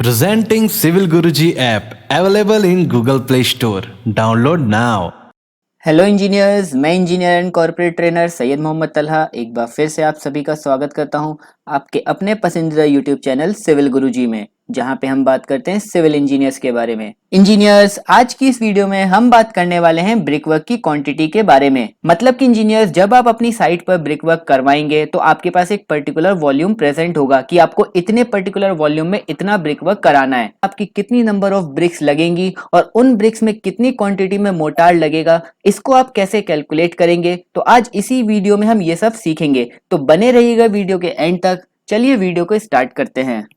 Presenting Civil Guruji app available in Google Play Store. Download now. Hello engineers, मैं engineer and corporate trainer Syed Mohammad Talha एक बार फिर से आप सभी का स्वागत करता हूं आपके अपने पसंदीदा यूट्यूब चैनल सिविल गुरुजी में, जहां पे हम बात करते हैं सिविल इंजीनियर्स के बारे में। इंजीनियर्स, आज की इस वीडियो में हम बात करने वाले हैं ब्रिक वर्क की क्वांटिटी के बारे में। मतलब कि इंजीनियर्स, जब आप अपनी साइट पर ब्रिक वर्क करवाएंगे तो आपके पास एक पर्टिकुलर वॉल्यूम प्रेजेंट होगा कि आपको इतने पर्टिकुलर वॉल्यूम में इतना ब्रिक वर्क कराना है। आपकी कितनी नंबर ऑफ ब्रिक्स लगेंगी और उन ब्रिक्स में कितनी क्वांटिटी में मोर्टार लगेगा, इसको आप कैसे कैलकुलेट करेंगे, तो आज इसी वीडियो में हम ये सब सीखेंगे। तो बने रहिएगा वीडियो के एंड तक। चलिए वीडियो को स्टार्ट करते हैं।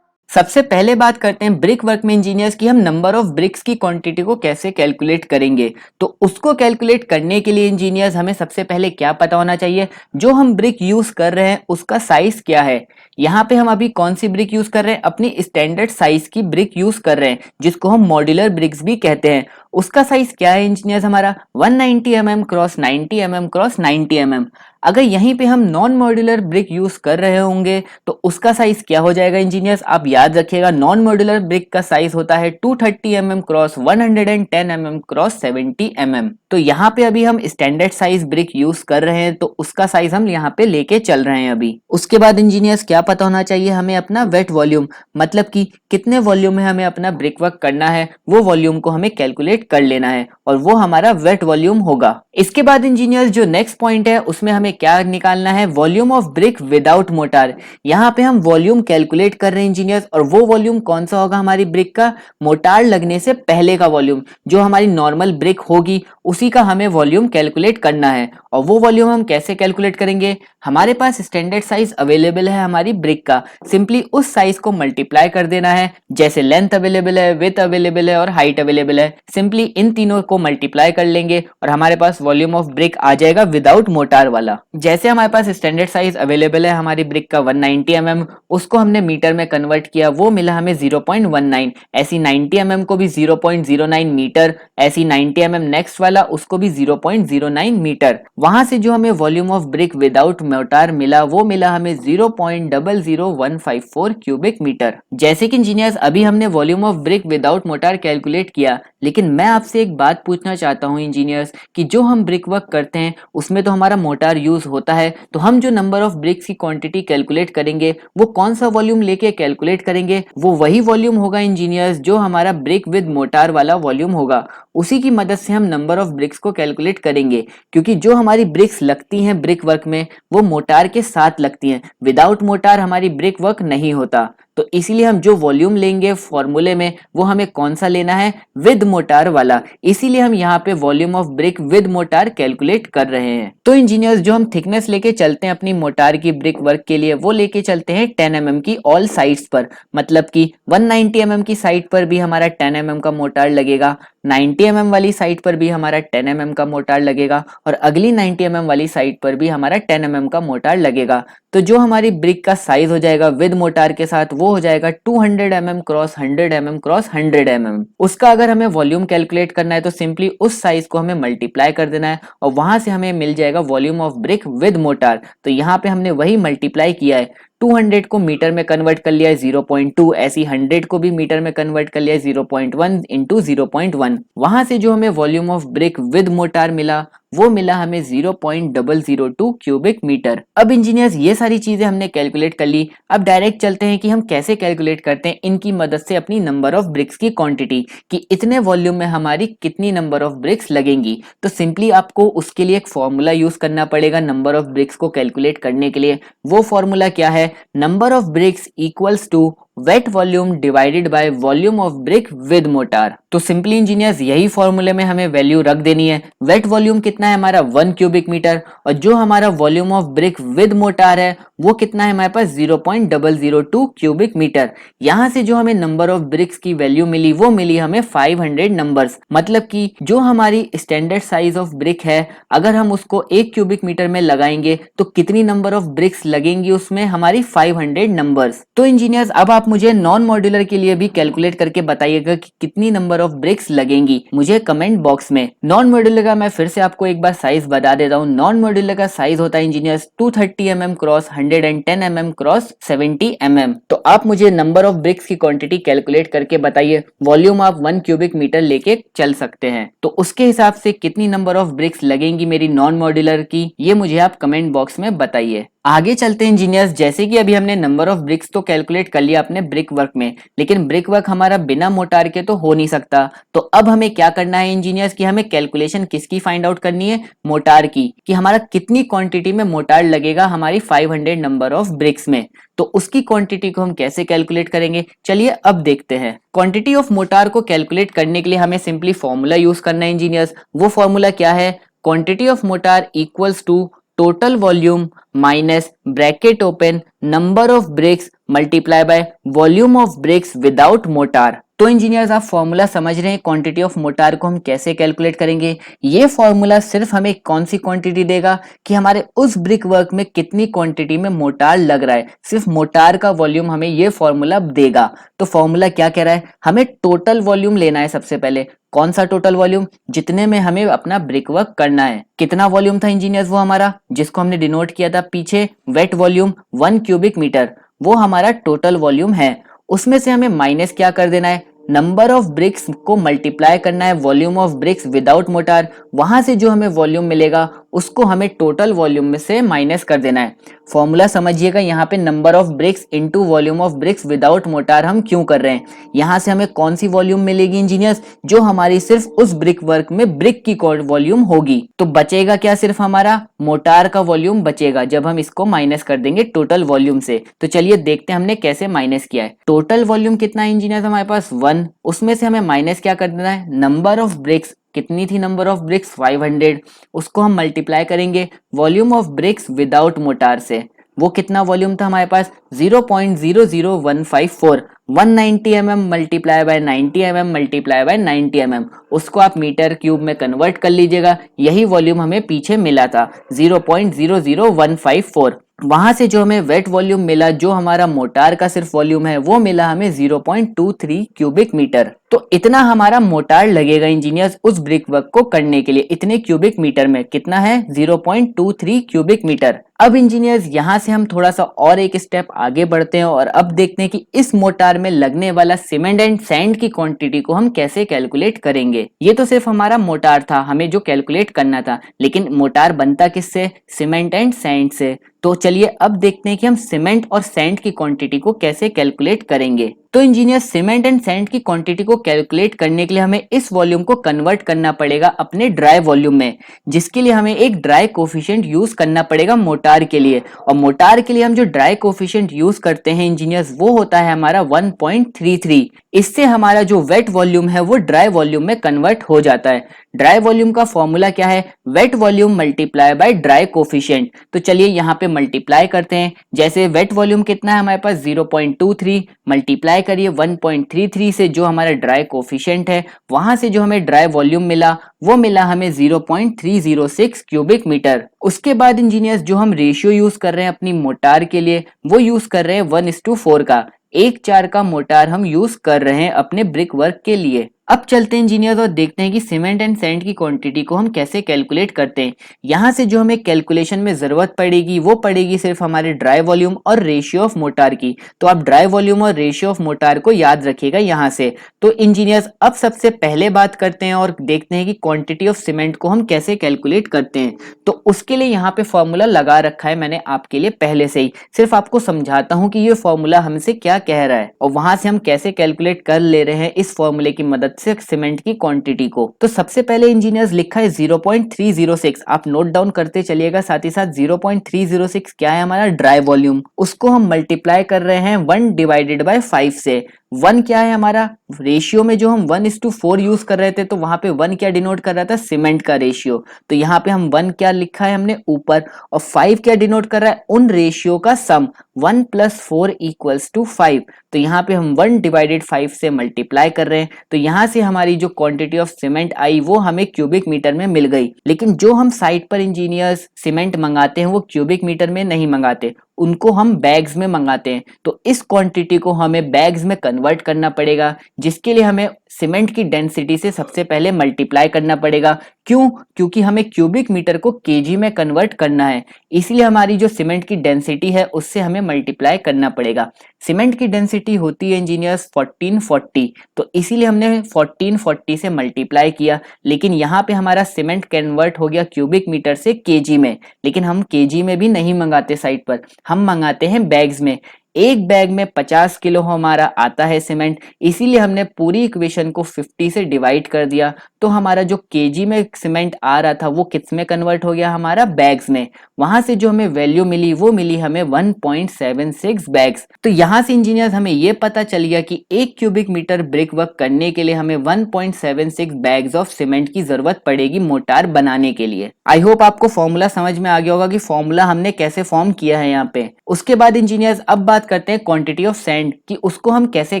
सबसे पहले बात करते हैं ब्रिक वर्क में इंजीनियर्स की हम नंबर ऑफ ब्रिक्स की क्वांटिटी को कैसे कैलकुलेट करेंगे। तो उसको कैलकुलेट करने के लिए इंजीनियर्स हमें सबसे पहले क्या पता होना चाहिए, जो हम ब्रिक यूज कर रहे हैं उसका साइज क्या है। यहाँ पे हम अभी कौन सी ब्रिक यूज कर रहे हैं, अपनी स्टैंडर्ड साइज की ब्रिक यूज कर रहे हैं, जिसको हम मॉड्यूलर ब्रिक्स भी कहते हैं। उसका साइज क्या है इंजीनियर्स, हमारा 190 mm cross 90 mm cross 90 mm। अगर यहीं पे हम नॉन मॉड्यूलर ब्रिक यूज कर रहे होंगे तो उसका साइज क्या हो जाएगा इंजीनियर्स, आप याद रखिएगा, नॉन मॉड्यूलर ब्रिक का साइज होता है 230 mm cross 110 mm cross 70 mm। तो यहाँ पे अभी हम स्टैंडर्ड साइज ब्रिक यूज कर रहे हैं, तो उसका साइज हम यहाँ पे लेके चल रहे हैं अभी। उसके बाद इंजीनियर्स क्या पता होना चाहिए हमें, अपना वेट वॉल्यूम, मतलब कि कितने वॉल्यूम में हमें अपना ब्रिक वर्क करना है, वो वॉल्यूम को हमें कैलकुलेट कर लेना है और वो हमारा वेट वॉल्यूम होगा। इसके बाद इंजीनियर्स जो नेक्स्ट पॉइंट है उसमें हमें क्या निकालना है, volume of brick without motor. यहाँ पे हम वॉल्यूम कैलकुलेट कर रहे हैं इंजीनियर्स, और वो वॉल्यूम कौन सा होगा, हमारी ब्रिक का मोटार लगने से पहले का वॉल्यूम, जो हमारी नॉर्मल ब्रिक होगी उसी का हमें वॉल्यूम कैलकुलेट करना है। और वो वॉल्यूम हम कैसे कैलकुलेट करेंगे, हमारे पास स्टैंडर्ड साइज अवेलेबल है हमारी ब्रिक का, सिंपली उस साइज को मल्टीप्लाई कर देना है। जैसे लेंथ अवेलेबल है, विड्थ अवेलेबल है और हाइट अवेलेबल है, सिंपली इन तीनों को मल्टीप्लाई कर लेंगे और हमारे पास वॉल्यूम ऑफ ब्रिक आ जाएगा विदाउट मोटार वाला। जैसे हमारे पास स्टैंडर्ड साइज अवेलेबल है हमारी ब्रिक का 190 mm, उसको हमने मीटर में कन्वर्ट किया, वो मिला हमें 0.19। ऐसी 90 mm को भी 0.09 मीटर, ऐसी 90 mm नेक्स्ट वाला उसको भी 0.09 मीटर। वहां से जो हमें volume of brick without motor मिला, वो मिला हमें 0.00154 क्यूबिक मीटर। जैसे कि इंजीनियर्स अभी हमने volume of brick without motor calculate किया, लेकिन मैं आपसे एक बात पूछना चाहता हूं इंजीनियर्स कि जो हम ब्रिक वर्क करते हैं उसमें तो हमारा मोटार यूज होता है, तो हम जो नंबर ऑफ ब्रिक्स की क्वांटिटी कैलकुलेट करेंगे वो कौन सा वॉल्यूम लेके कैलकुलेट करेंगे, वो वही वॉल्यूम होगा इंजीनियर्स जो हमारा ब्रिक विद मोटार वाला वॉल्यूम होगा। उसी की मदद से हम नंबर ऑफ ब्रिक्स को कैलकुलेट करेंगे, क्योंकि जो हमारी ब्रिक्स लगती हैं ब्रिक वर्क में वो मोटार के साथ लगती हैं, विदाउट मोटार हमारी ब्रिक वर्क नहीं होता। तो इसीलिए हम जो वॉल्यूम लेंगे फॉर्मूले में वो हमें कौन सा लेना है, विद मोटार वाला। इसीलिए हम यहाँ पे volume of brick with motor calculate कर रहे हैं। तो इंजीनियर्स जो हम थिकनेस लेके चलते हैं अपनी मोटार की ब्रिक वर्क के लिए, वो लेके चलते हैं 10 mm की ऑल साइड्स पर, मतलब कि 190 mm की साइड पर भी हमारा 10 mm का मोटार लगेगा, 90 mm वाली साइड पर भी हमारा 10 mm का मोटार लगेगा और अगली 90 mm वाली साइड पर भी हमारा 10 mm का मोटार लगेगा। तो जो हमारी ब्रिक का साइज हो जाएगा विद मोटार के साथ वो हो जाएगा 200 mm cross 100 mm cross 100 mm। उसका अगर हमें वॉल्यूम कैलकुलेट करना है तो सिंपली उस साइज को हमें मल्टीप्लाई कर देना है और वहां से हमें मिल जाएगा volume of brick with mortar. तो यहाँ पे हमने वही मल्टीप्लाई किया है, 200 को मीटर में कन्वर्ट कर लिया है 0.2, ऐसी 100 को भी मीटर में कन्वर्ट कर लिया है 0.1 इंटू 0.1। वहां से जो हमें volume of brick with motor मिला वो मिला हमें 0.002 क्यूबिक मीटर। अब इंजीनियर्स ये सारी चीजें हमने कैलकुलेट कर ली, अब डायरेक्ट चलते हैं कि हम कैसे कैलकुलेट करते हैं इनकी मदद से अपनी नंबर ऑफ ब्रिक्स की क्वांटिटी, कि इतने वॉल्यूम में हमारी कितनी नंबर ऑफ ब्रिक्स लगेंगी। तो सिंपली आपको उसके लिए एक फॉर्मूला यूज करना पड़ेगा नंबर ऑफ ब्रिक्स को कैलकुलेट करने के लिए। वो फॉर्मूला क्या है, number of bricks equals to wet volume divided by volume of brick with mortar. तो सिंपली इंजीनियर्स यही फॉर्मूले में हमें वैल्यू रख देनी है। वेट वॉल्यूम कितना है हमारा 1 क्यूबिक मीटर, और जो हमारा volume of brick with motor है वो कितना है हमारे पास 0.002 क्यूबिक मीटर। यहाँ से जो हमें नंबर ऑफ ब्रिक्स की वैल्यू मिली वो मिली हमें 500 नंबर्स। मतलब कि जो हमारी स्टैंडर्ड साइज ऑफ ब्रिक है अगर हम उसको 1 क्यूबिक मीटर में लगाएंगे तो कितनी नंबर ऑफ ब्रिक्स लगेंगी उसमें हमारी 500 नंबर्स। तो इंजीनियर्स अब आप मुझे नॉन मॉड्यूलर के लिए भी कैलकुलेट करके बताइएगा कि कितनी नंबर ऑफ ब्रिक्स लगेंगी मुझे कमेंट बॉक्स में। नॉन मॉड्यूलर का मैं फिर से आपको एक बार साइज बता देता हूँ। नॉन मॉड्यूलर का साइज होता है engineers 230 mm cross 110 mm cross 70 mm। तो आप मुझे नंबर ऑफ ब्रिक्स की क्वांटिटी कैलकुलेट करके बताइए। वॉल्यूम आप 1 क्यूबिक मीटर लेके चल सकते हैं तो उसके हिसाब से कितनी नंबर ऑफ ब्रिक्स लगेंगी मेरी नॉन मॉड्यूलर की, ये मुझे आप कमेंट बॉक्स में बताइए। आगे चलते हैं इंजीनियर्स। जैसे कि अभी हमने नंबर ऑफ ब्रिक्स तो कैलकुलेट कर लिया अपने ब्रिक वर्क में, लेकिन ब्रिक वर्क हमारा बिना मोटार के तो हो नहीं सकता। तो अब हमें क्या करना है इंजीनियर्स कि हमें कैलकुलेशन किसकी फाइंड आउट करनी है, मोटार की, कि हमारा कितनी क्वांटिटी में मोटार लगेगा हमारी 500 नंबर ऑफ ब्रिक्स में। तो उसकी क्वांटिटी को हम कैसे कैलकुलेट करेंगे, चलिए अब देखते हैं। क्वांटिटी ऑफ मोटार को कैलकुलेट करने के लिए हमें सिंपली फॉर्मूला यूज करना है इंजीनियर्स। वो फॉर्मूला क्या है, quantity of mortar equals to total volume minus bracket open number of bricks multiply by volume of bricks without mortar. तो इंजीनियर्स आप फॉर्मूला समझ रहे हैं क्वांटिटी ऑफ मोटार को हम कैसे कैलकुलेट करेंगे। ये फॉर्मूला सिर्फ हमें कौन सी क्वांटिटी देगा कि हमारे उस ब्रिक वर्क में कितनी क्वांटिटी में मोटार लग रहा है, सिर्फ मोटार का वॉल्यूम हमें ये फॉर्मूला देगा। तो फॉर्मूला क्या कह रहा है, हमें टोटल वॉल्यूम लेना है सबसे पहले। कौन सा टोटल वॉल्यूम, जितने में हमें अपना ब्रिक वर्क करना है। कितना वॉल्यूम था इंजीनियर्स वो हमारा, जिसको हमने डिनोट किया था पीछे वेट वॉल्यूम 1 क्यूबिक मीटर, वो हमारा टोटल वॉल्यूम है। उसमें से हमें माइनस क्या कर देना है, नंबर ऑफ ब्रिक्स को मल्टीप्लाई करना है volume of bricks without motor. वहां से जो हमें वॉल्यूम मिलेगा उसको हमें टोटल वॉल्यूम में से माइनस कर देना है। फॉर्मूला समझिएगा, यहाँ पे number of BRICS into volume of bricks without motor हम क्यों कर रहे हैं। यहाँ से हमें कौन सी वॉल्यूम मिलेगी इंजीनियर्स, जो हमारी सिर्फ उस ब्रिक वर्क में ब्रिक की वॉल्यूम होगी। तो बचेगा क्या, सिर्फ हमारा मोटार का वॉल्यूम बचेगा जब हम इसको माइनस कर देंगे टोटल वॉल्यूम से। तो चलिए देखते हैं हमने कैसे माइनस किया है। टोटल वॉल्यूम कितना है इंजीनियर्स हमारे पास 1, उसमें से हमें माइनस क्या कर देना है, नंबर ऑफ ब्रिक्स, कितनी थी नंबर ऑफ ब्रिक्स 500, उसको हम मल्टीप्लाई करेंगे volume of bricks without motor से। वो कितना वॉल्यूम था हमारे पास 0.00154, 190 mm multiply by 90 mm multiply by 90 mm, उसको आप मीटर क्यूब में कन्वर्ट कर लीजिएगा। यही वॉल्यूम हमें पीछे मिला था 0.00154। वहां से जो हमें वेट वॉल्यूम मिला, जो हमारा मोटार का सिर्फ वॉल्यूम है, वो मिला हमें 0.23 क्यूबिक मीटर। तो इतना हमारा मोटार लगेगा इंजीनियर्स उस ब्रिक वर्क को करने के लिए। इतने क्यूबिक मीटर में कितना है 0.23 क्यूबिक मीटर। अब इंजीनियर्स यहाँ से हम थोड़ा सा और एक स्टेप आगे बढ़ते हैं और अब देखते हैं कि इस मोटार में लगने वाला सीमेंट एंड सैंड की क्वांटिटी को हम कैसे कैलकुलेट करेंगे। ये तो सिर्फ हमारा मोटार था, हमें जो कैलकुलेट करना था, लेकिन मोटार बनता किससे, सीमेंट एंड सैंड से। तो चलिए अब देखते हैं कि हम सीमेंट और सैंड की क्वांटिटी को कैसे कैलकुलेट करेंगे। तो इंजीनियर सीमेंट एंड सैंड की क्वांटिटी को कैलकुलेट करने के लिए हमें इस वॉल्यूम को कन्वर्ट करना पड़ेगा अपने ड्राई वॉल्यूम में, जिसके लिए हमें एक ड्राई कोफिशिएंट यूज करना पड़ेगा मोटार के लिए। और मोटार के लिए हम जो ड्राई कोफिशिएंट यूज करते हैं इंजीनियर्स, वो होता है हमारा 1.33। इससे हमारा जो वेट वॉल्यूम है वो ड्राई वॉल्यूम में कन्वर्ट हो जाता है। ड्राई वॉल्यूम का फॉर्मूला क्या है, wet volume multiply by dry coefficient. तो चलिए यहाँ पे मल्टीप्लाई करते हैं। जैसे वेट वॉल्यूम कितना है हमारे पास 0.23, मल्टीप्लाई करिए 1.33 से जो हमारा ड्राई कोफिशिएंट है, वहां से जो हमें ड्राई वॉल्यूम मिला वो मिला हमें 0.306 क्यूबिक मीटर। उसके बाद इंजीनियर्स जो हम रेशियो यूज कर रहे हैं अपनी मोटार के लिए, वो यूज कर रहे हैं 1:4 का, 1:4 का मोटार हम यूज कर रहे हैं अपने ब्रिक वर्क के लिए। अब चलते हैं इंजीनियर्स और देखते हैं कि सीमेंट एंड सैंड की क्वांटिटी को हम कैसे कैलकुलेट करते हैं। यहाँ से जो हमें कैलकुलेशन में जरूरत पड़ेगी वो पड़ेगी सिर्फ हमारे ड्राई वॉल्यूम और रेशियो ऑफ मोटार की। तो आप ड्राई वॉल्यूम और रेशियो ऑफ मोटार को याद रखिएगा यहाँ से। तो इंजीनियर्स अब सबसे पहले बात करते हैं और देखते हैं कि क्वांटिटी ऑफ सीमेंट को हम कैसे कैलकुलेट करते हैं। तो उसके लिए यहाँ पे फॉर्मूला लगा रखा है मैंने आपके लिए पहले से ही, सिर्फ आपको समझाता हूँ कि ये फॉर्मूला हमसे क्या कह रहा है और वहां से हम कैसे कैलकुलेट कर ले रहे हैं इस फॉर्मूले की मदद से सीमेंट की क्वांटिटी को। तो सबसे पहले इंजीनियर्स लिखा है 0.306, आप नोट डाउन करते चलिएगा साथ ही साथ। 0.306 क्या है हमारा ड्राई वॉल्यूम, उसको हम मल्टीप्लाई कर रहे हैं 1 डिवाइडेड बाय 5 से। 1 क्या है हमारा रेशियो में, जो हम 1:4 यूज कर रहे थे तो वहां पे 1 क्या डिनोट कर रहा था, सीमेंट का रेशियो। तो यहाँ पे हम 1 क्या लिखा है हमने ऊपर, और 5 क्या डिनोट कर रहा है, उन रेशियो का सम। 1 + 4 = 5। तो यहाँ पे हम 1 डिवाइडेड 5 से मल्टीप्लाई कर रहे हैं। तो यहाँ से हमारी जो क्वांटिटी ऑफ सीमेंट आई वो हमें क्यूबिक मीटर में मिल गई। लेकिन जो हम साइट पर इंजीनियर्स सीमेंट मंगाते हैं वो क्यूबिक मीटर में नहीं मंगाते, उनको हम बैग्स में मंगाते हैं। तो इस क्वांटिटी को हमें बैग्स में कन्वर्ट करना पड़ेगा, जिसके लिए हमें सीमेंट की डेंसिटी से सबसे पहले मल्टीप्लाई करना पड़ेगा। क्यों? क्योंकि हमें क्यूबिक मीटर को केजी में कन्वर्ट करना है, इसलिए हमारी जो सीमेंट की डेंसिटी है उससे हमें मल्टीप्लाई करना पड़ेगा। सीमेंट की डेंसिटी होती है इंजीनियर्स 1440, तो इसीलिए हमने 1440 से मल्टीप्लाई किया। लेकिन यहाँ पे हमारा सीमेंट कन्वर्ट हो गया क्यूबिक मीटर से केजी में, लेकिन हम केजी में भी नहीं मंगाते साइट पर, हम मंगाते हैं बैग्स में। एक बैग में 50 किलो हमारा आता है सीमेंट, इसीलिए हमने पूरी इक्वेशन को 50 से डिवाइड कर दिया। तो हमारा जो केजी में सीमेंट आ रहा था वो किस में कन्वर्ट हो गया, हमारा बैग्स में। वहां से जो हमें वैल्यू मिली वो मिली हमें 1.76 बैग्स। तो यहाँ से इंजीनियर्स हमें ये पता चल गया कि 1 क्यूबिक मीटर ब्रिक वर्क करने के लिए हमें 1.76 बैग्स ऑफ सीमेंट की जरूरत पड़ेगी मोटार बनाने के लिए। आई होप आपको फॉर्मूला समझ में आ गया होगा कि फॉर्मूला हमने कैसे फॉर्म किया है यहाँ पे। उसके बाद इंजीनियर्स अब बात करते हैं क्वांटिटी ऑफ सैंड कि उसको हम कैसे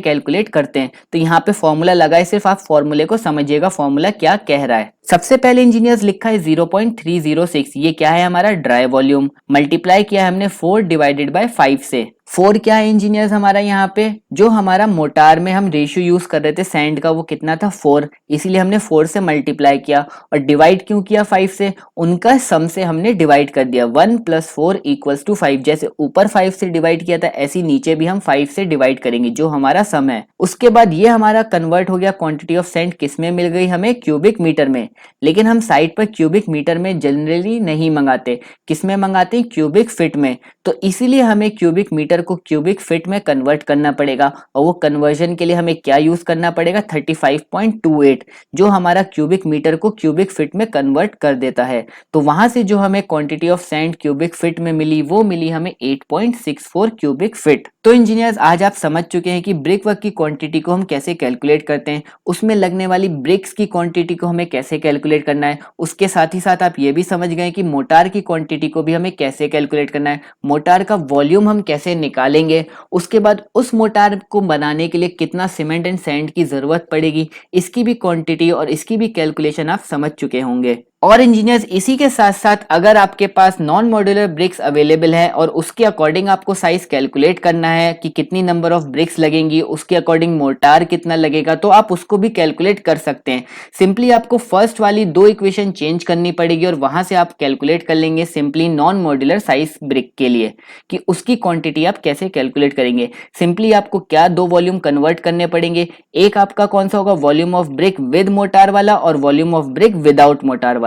कैलकुलेट करते हैं। तो यहाँ पे फॉर्मूला लगा है, सिर्फ आप फॉर्मूले को समझिएगा फॉर्मूला क्या कह रहा है। सबसे पहले इंजीनियर्स लिखा है 0.306, ये क्या है हमारा ड्राई वॉल्यूम, मल्टीप्लाई किया है हमने 4 डिवाइडेड बाय 5 से। 4 क्या है इंजीनियर्स हमारा यहाँ पे, जो हमारा मोटार में हम रेशियो यूज कर रहे थे सैंड का वो कितना था 4, इसीलिए हमने 4 से मल्टीप्लाई किया। और डिवाइड क्यों किया 5 से, उनका सम से हमने डिवाइड कर दिया। 1 + 4 = 5, जैसे ऊपर 5 से डिवाइड किया था ऐसे नीचे भी हम 5 से डिवाइड करेंगे जो हमारा सम है। उसके बाद ये हमारा कन्वर्ट हो गया क्वांटिटी ऑफ सैंड, किस में मिल गई हमें, क्यूबिक मीटर में। लेकिन हम साइट पर क्यूबिक मीटर में जनरली नहीं मंगाते, किस में मंगाते हैं, क्यूबिक फीट में। तो इसीलिए हमें क्यूबिक मीटर को क्यूबिक फीट में कन्वर्ट करना पड़ेगा, और वो कन्वर्जन के लिए हमें क्या यूज करना पड़ेगा, 35.28, जो हमारा क्यूबिक मीटर को क्यूबिक फीट में कन्वर्ट कर देता है। तो वहां से जो हमें quantity of sand cubic feet में मिली वो मिली हमें 8.64 क्यूबिक फीट। तो इंजीनियर्स आज आप समझ चुके हैं कि ब्रिक वर्क की क्वांटिटी को हम कैसे कैलकुलेट करते हैं, उसमें लगने वाली ब्रिक्स की क्वांटिटी को हमें कैसे कैलकुलेट करना है। उसके साथ ही साथ आप ये भी समझ गए कि मोटार की क्वांटिटी को भी हमें कैसे कैलकुलेट करना है, मोटार का वॉल्यूम हम कैसे निकालेंगे, उसके बाद उस मोटार को बनाने के लिए कितना सीमेंट एंड सैंड की जरूरत पड़ेगी, इसकी भी क्वांटिटी और इसकी भी कैलकुलेशन आप समझ चुके होंगे। और इंजीनियर्स इसी के साथ साथ अगर आपके पास नॉन मॉड्यूलर ब्रिक्स अवेलेबल है और उसके अकॉर्डिंग आपको साइज कैलकुलेट करना है कि कितनी नंबर ऑफ ब्रिक्स लगेंगी, उसके अकॉर्डिंग मोटार कितना लगेगा, तो आप उसको भी कैलकुलेट कर सकते हैं। सिंपली आपको फर्स्ट वाली 2 इक्वेशन चेंज करनी पड़ेगी और वहां से आप कैलकुलेट कर लेंगे simply non modular size brick के लिए कि उसकी क्वांटिटी आप कैसे कैलकुलेट करेंगे। सिंपली आपको क्या 2 वॉल्यूम कन्वर्ट करने पड़ेंगे, एक आपका कौन सा होगा, volume of brick with motor वाला और volume of brick without motor वाला।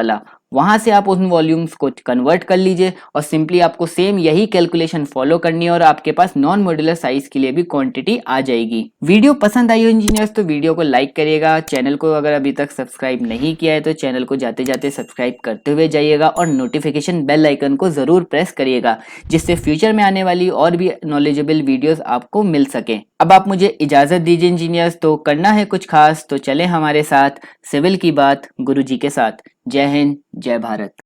वहां से आप उन वॉल्यूम्स को कन्वर्ट कर लीजिए और सिंपली आपको सेम यही कैलकुलेशन फॉलो करनी है और आपके पास नॉन मॉड्यूलर साइज के लिए भी क्वांटिटी आ जाएगी। वीडियो पसंद आई हो इंजीनियर्स तो वीडियो को लाइक करिएगा, चैनल को अगर अभी तक सब्सक्राइब नहीं किया है तो चैनल को जाते जाते सब्सक्राइब करते हुए जाइएगा और नोटिफिकेशन बेल आइकन को जरूर प्रेस करिएगा, जिससे फ्यूचर में आने वाली और भी नॉलेजेबल वीडियोस आपको मिल सके। अब आप मुझे इजाजत दीजिए इंजीनियर्स, तो करना है कुछ खास तो चले हमारे साथ सिविल की बात गुरुजी के साथ। जय हिंद, जय भारत।